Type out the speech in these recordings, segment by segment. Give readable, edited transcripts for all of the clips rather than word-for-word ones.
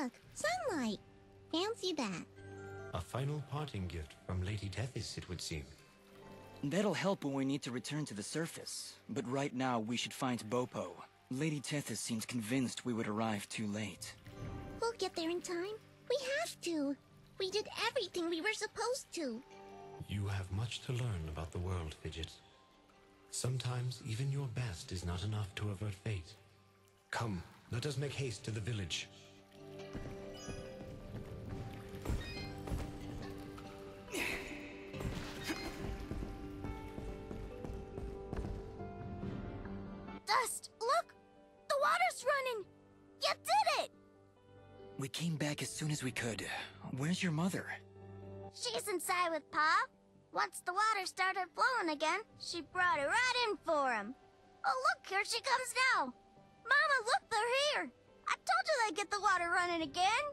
look, sunlight. Fancy that. A final parting gift from Lady Tethys, it would seem. That'll help when we need to return to the surface. But right now, we should find Bopo. Lady Tethys seems convinced we would arrive too late. We'll get there in time. We have to. We did everything we were supposed to. You have much to learn about the world, Fidget. Sometimes even your best is not enough to avert fate. Come, let us make haste to the village. Dust, look! The water's running! You did it! We came back as soon as we could. Where's your mother? She's inside with Pa. Once the water started flowing again, she brought it right in for him. Oh, look, here she comes now. Mama, look, they're here. I told you they'd get the water running again.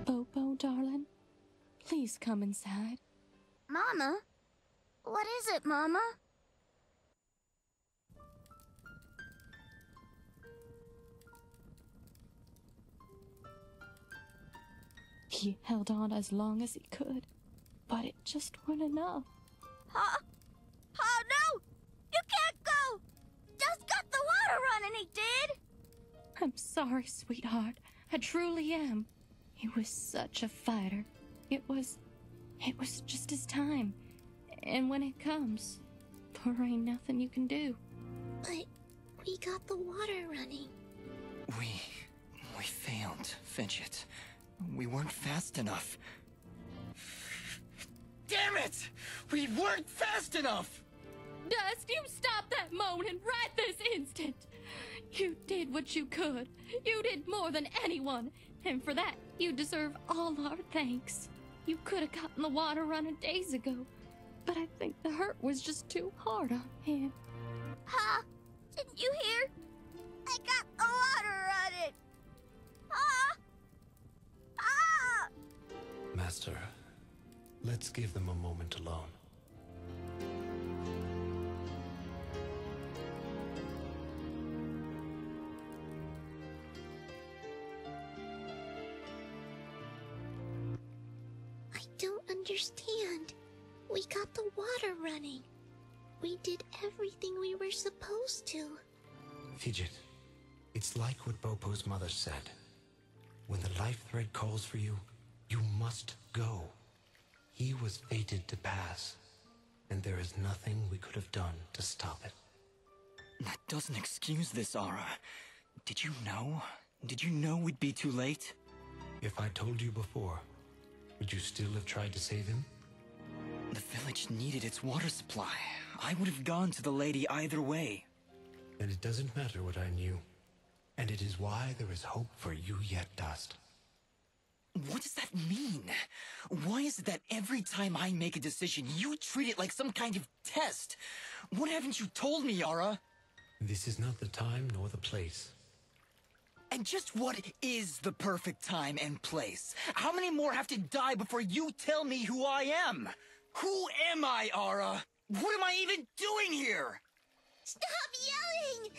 Bopo, darling, please come inside. Mama? What is it, Mama? He held on as long as he could, but it just wasn't enough. Huh? Oh, no! You can't go! Dust got the water running, he did! I'm sorry, sweetheart. I truly am. He was such a fighter. It was just his time. And when it comes, there ain't nothing you can do. But we got the water running. We failed, Fidget. We weren't fast enough. Damn it! We weren't fast enough! Dust, you stop that moaning right this instant! You did what you could. You did more than anyone. And for that, you deserve all our thanks. You could have gotten the water running days ago. But I think the hurt was just too hard on him. Huh? Didn't you hear? I got the water running! Ah! Ah! Master, let's give them a moment alone. I don't understand. We got the water running. We did everything we were supposed to. Fidget, it's like what Bopo's mother said. When the life thread calls for you, you must go. He was fated to pass, and there is nothing we could have done to stop it. That doesn't excuse this, Aura. Did you know? Did you know we'd be too late? If I told you before, would you still have tried to save him? The village needed its water supply. I would have gone to the lady either way. Then it doesn't matter what I knew. And it is why there is hope for you yet, Dust. What does that mean? Why is it that every time I make a decision, you treat it like some kind of test? What haven't you told me, Yara? This is not the time nor the place. And just what is the perfect time and place? How many more have to die before you tell me who I am? Who am I, Ara? What am I even doing here? Stop yelling!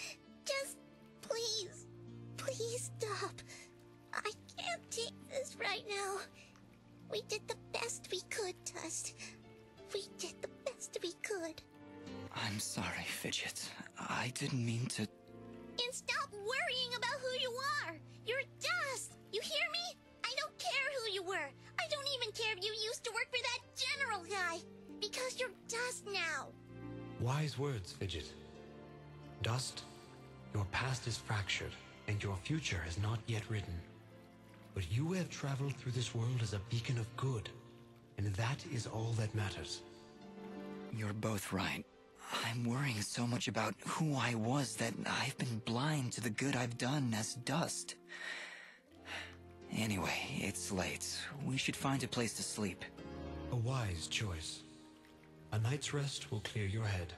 Just please, please stop. I can't take this right now. We did the best we could, Dust. We did the best we could. I'm sorry, Fidget. I didn't mean to... And stop worrying about who you are. You're Dust. You hear me? I don't care who you were. I don't even care if you used to work for that general guy. Because you're Dust now. Wise words, Fidget. Dust, your past is fractured, and your future is not yet written. But you have traveled through this world as a beacon of good, and that is all that matters. You're both right. I'm worrying so much about who I was that I've been blind to the good I've done as Dust. Anyway, it's late. We should find a place to sleep. A wise choice. A night's rest will clear your head.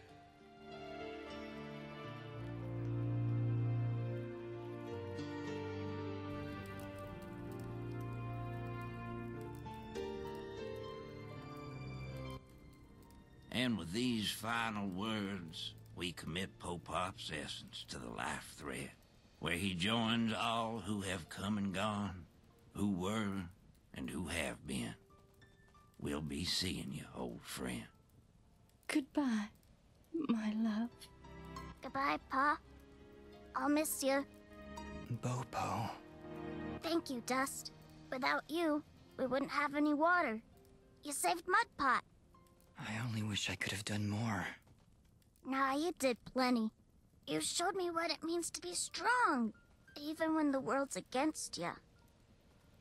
And with these final words, we commit Popop's essence to the life thread, where he joins all who have come and gone, who were and who have been. We'll be seeing you, old friend. Goodbye, my love. Goodbye, Pa. I'll miss you. Bopo. Thank you, Dust. Without you, we wouldn't have any water. You saved Mud Pot. I only wish I could have done more. Nah, you did plenty. You showed me what it means to be strong, even when the world's against you.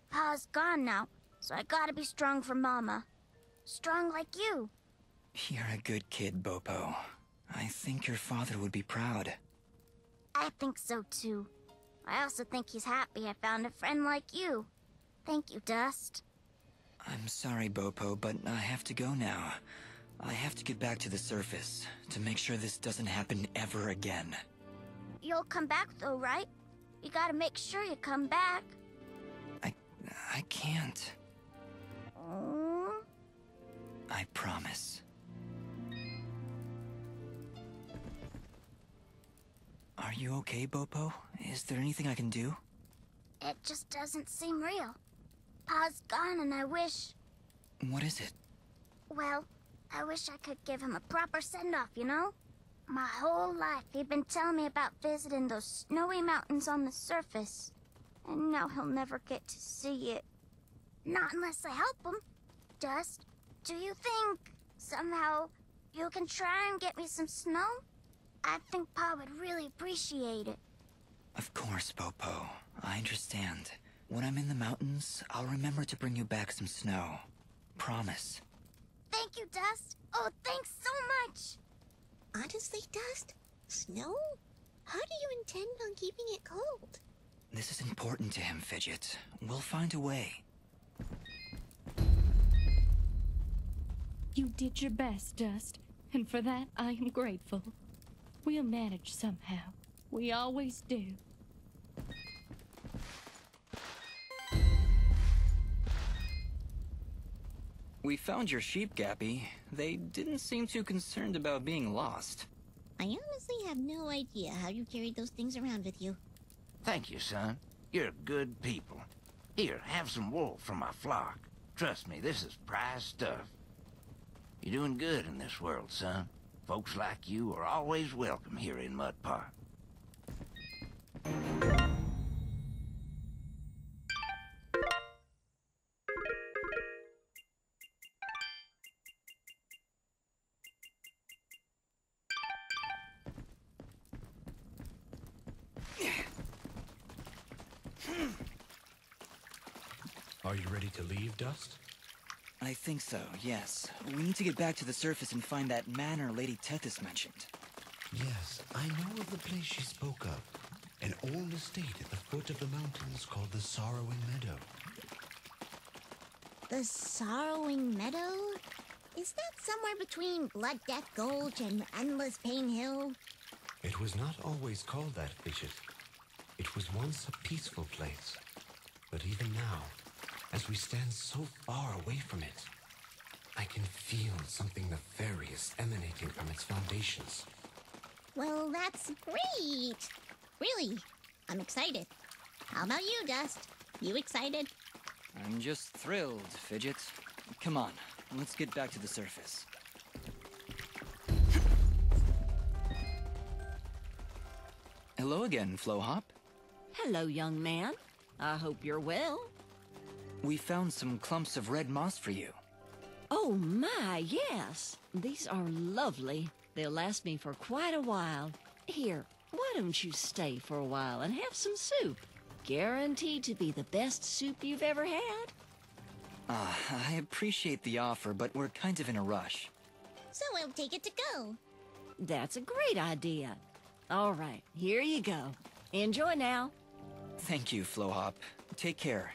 Pa's gone now, so I gotta be strong for Mama. Strong like you. You're a good kid, Bopo. I think your father would be proud. I think so too. I also think he's happy I found a friend like you. Thank you, Dust. I'm sorry, Bopo, but I have to go now. I have to get back to the surface to make sure this doesn't happen ever again. You'll come back though, right? You gotta make sure you come back. I can't. Oh. I promise. Are you okay, Bopo? Is there anything I can do? It just doesn't seem real. Pa's gone and I wish... What is it? Well, I wish I could give him a proper send-off, you know? My whole life he'd been telling me about visiting those snowy mountains on the surface. And now he'll never get to see it. Not unless I help him. Dust, do you think, somehow, you can try and get me some snow? I think Pa would really appreciate it. Of course, Bopo. I understand. When I'm in the mountains, I'll remember to bring you back some snow. Promise. Thank you, Dust. Oh, thanks so much. Honestly, Dust? Snow? How do you intend on keeping it cold? This is important to him, Fidget. We'll find a way. You did your best, Dust, and for that I am grateful. We'll manage somehow. We always do. We found your sheep, Gappy. They didn't seem too concerned about being lost. I honestly have no idea how you carried those things around with you. Thank you, son. You're good people. Here, have some wool from my flock. Trust me, this is prize stuff. You're doing good in this world, son. Folks like you are always welcome here in Mud Pot. Are you ready to leave, Dust? I think so, yes. We need to get back to the surface and find that manor Lady Tethys mentioned. Yes, I know of the place she spoke of. An old estate at the foot of the mountains called the Sorrowing Meadow. The Sorrowing Meadow? Is that somewhere between Blood Death Gulch and Endless Pain Hill? It was not always called that, Fidget. It was once a peaceful place. But even now, as we stand so far away from it, I can feel something nefarious emanating from its foundations. Well, that's great. Really, I'm excited. How about you, Dust? You excited? I'm just thrilled, Fidget. Come on, let's get back to the surface. Hello again, Flowhop. Hello, young man. I hope you're well. We found some clumps of red moss for you. Oh my, yes. These are lovely. They'll last me for quite a while. Here, why don't you stay for a while and have some soup? Guaranteed to be the best soup you've ever had. I appreciate the offer, but we're kind of in a rush. So I'll take it to go. That's a great idea. All right, here you go. Enjoy now. Thank you, Flowhop. Take care.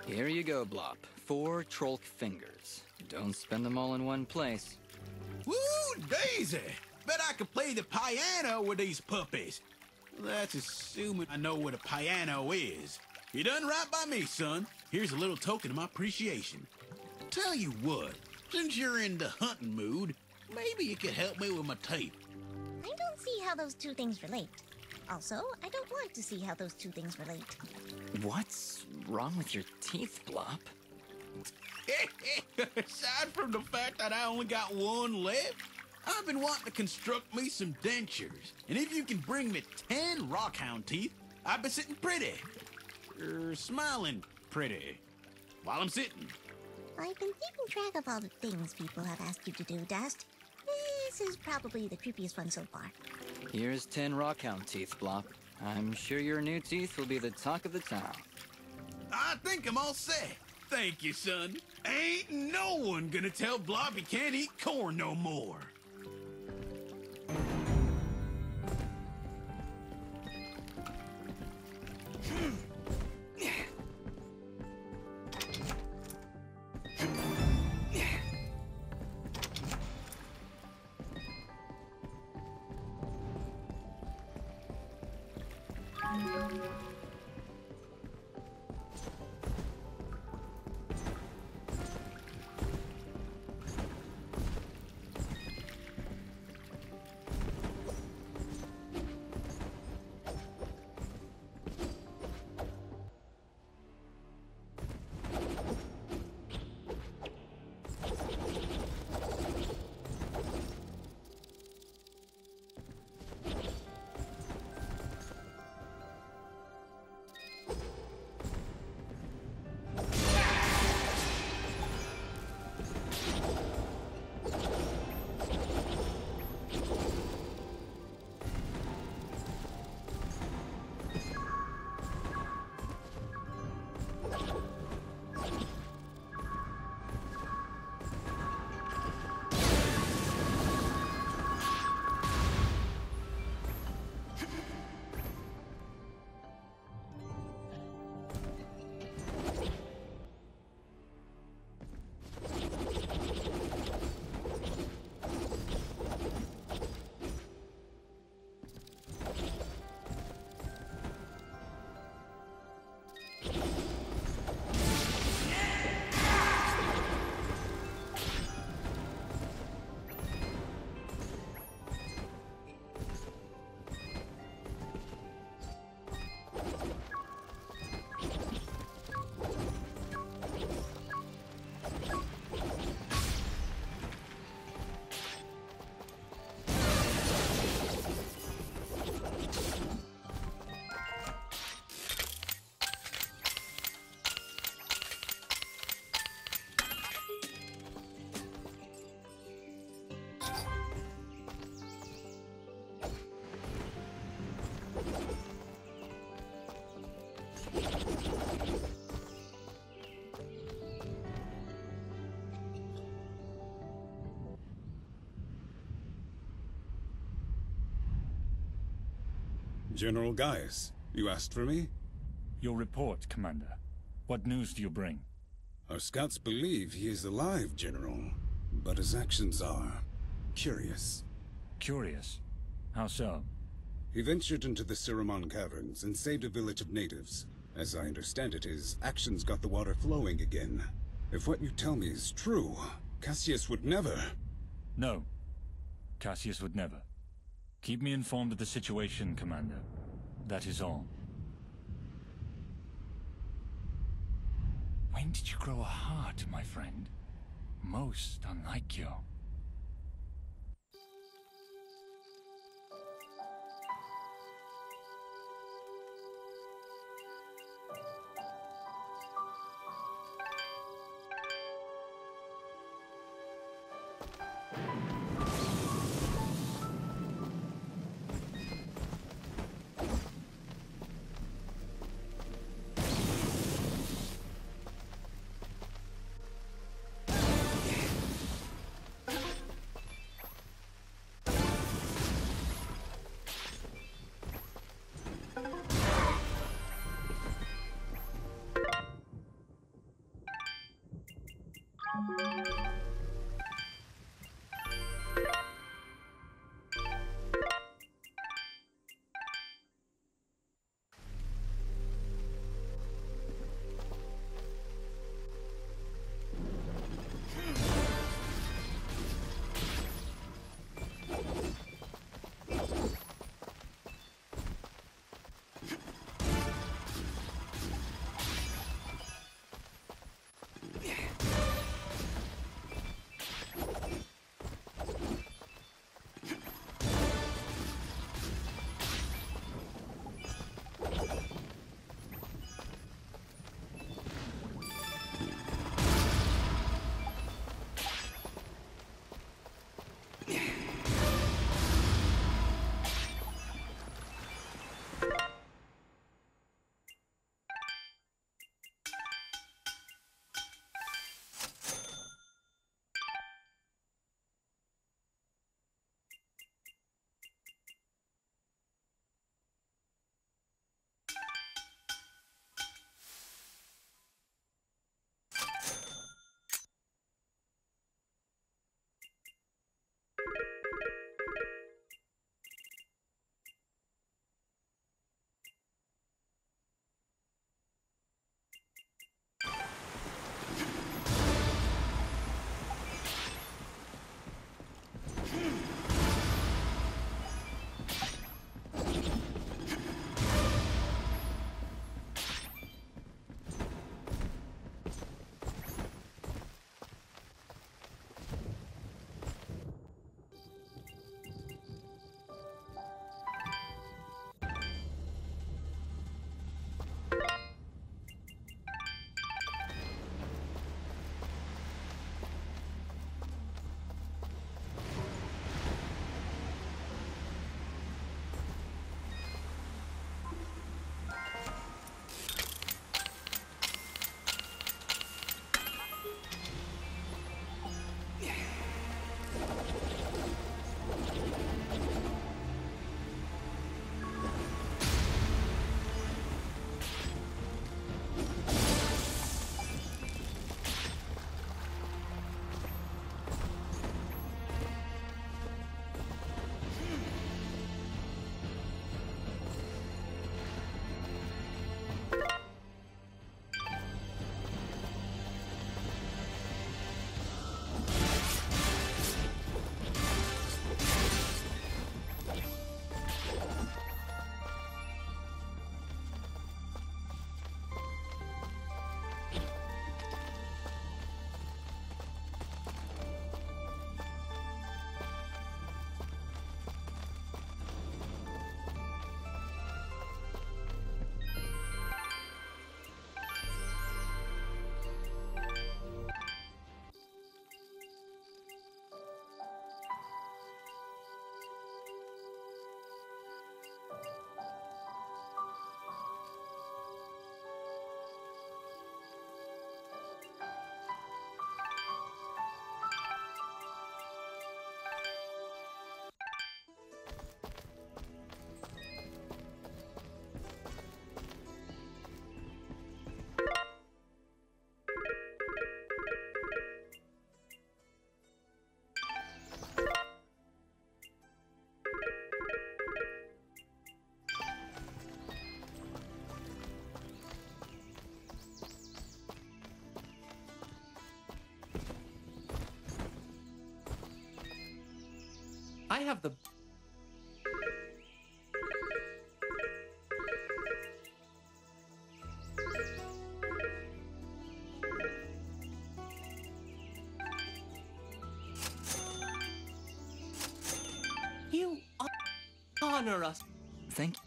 Here you go, Blop. 4 Trolk fingers. Don't spend them all in one place. Woo, Daisy! Bet I could play the piano with these puppies. That's assuming I know what a piano is. You done right by me, son. Here's a little token of my appreciation. Tell you what, since you're in the hunting mood, maybe you could help me with my tape. I don't see how those two things relate. Also, I don't want to see how those two things relate. What's wrong with your teeth, Blop? Aside from the fact that I only got one left, I've been wanting to construct me some dentures. And if you can bring me 10 rockhound teeth, I'll be sitting pretty. Smiling pretty. While I'm sitting. I've been keeping track of all the things people have asked you to do, Dust. This is probably the creepiest one so far. Here's 10 rockhound teeth, Blop. I'm sure your new teeth will be the talk of the town. I think I'm all set. Thank you, son. Ain't no one gonna tell Blob he can't eat corn no more. General Gaius, you asked for me? Your report, Commander. What news do you bring? Our scouts believe he is alive, General, but his actions are curious. Curious? How so? He ventured into the Siramon caverns and saved a village of natives. As I understand it, his actions got the water flowing again. If what you tell me is true, Cassius would never... No. Cassius would never. Keep me informed of the situation, Commander. That is all. When did you grow a heart, my friend? Most unlike you. I have the... You honor us. Thank you.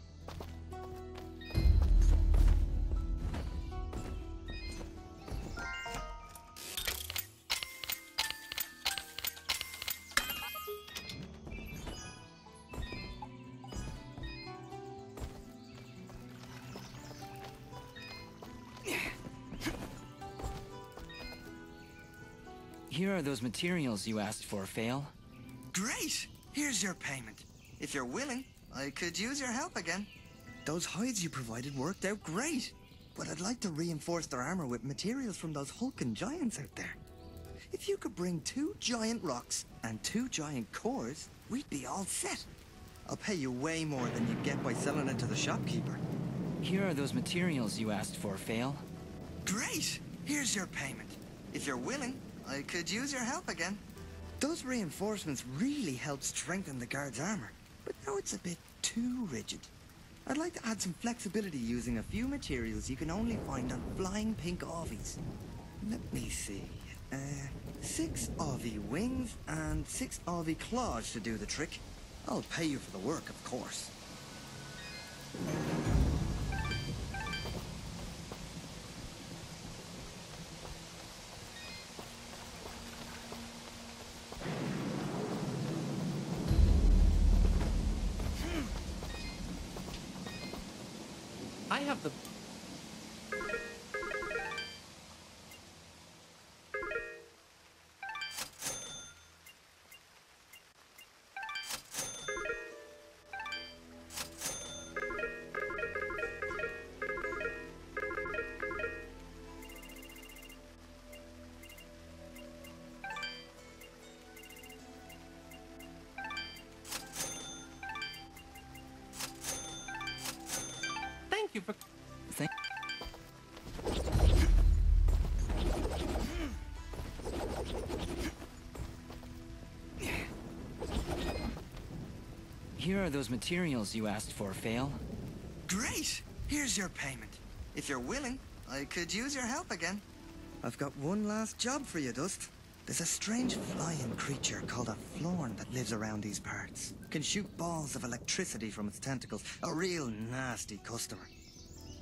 Here are those materials you asked for, Fail. Great! Here's your payment. If you're willing, I could use your help again. Those hides you provided worked out great, but I'd like to reinforce their armor with materials from those hulking giants out there. If you could bring 2 giant rocks and 2 giant cores, we'd be all set. I'll pay you way more than you'd get by selling it to the shopkeeper. Here are those materials you asked for, Fail. Great! Here's your payment. If you're willing, I could use your help again. Those reinforcements really help strengthen the guard's armor, but now it's a bit too rigid. I'd like to add some flexibility using a few materials you can only find on flying pink Avies. Let me see. 6 Avie wings and 6 Avie claws to do the trick. I'll pay you for the work, of course. I have the... Thank you for... Thank... Here are those materials you asked for, Fail. Great! Here's your payment. If you're willing, I could use your help again. I've got one last job for you, Dust. There's a strange flying creature called a Florn that lives around these parts. Can shoot balls of electricity from its tentacles. A real nasty customer.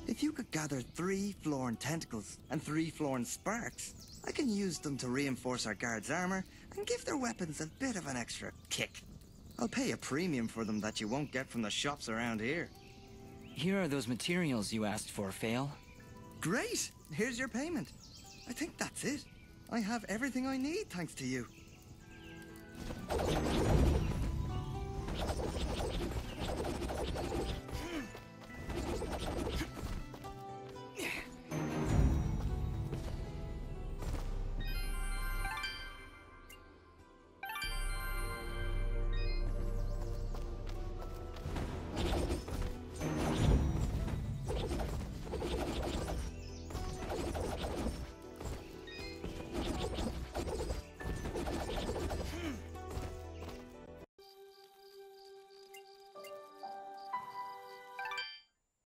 If you could gather 3 Florn tentacles and 3 Florn sparks, I can use them to reinforce our guards' armor and give their weapons a bit of an extra kick. I'll pay a premium for them that you won't get from the shops around here. Here are those materials you asked for, Fail. Great! Here's your payment. I think that's it. I have everything I need thanks to you.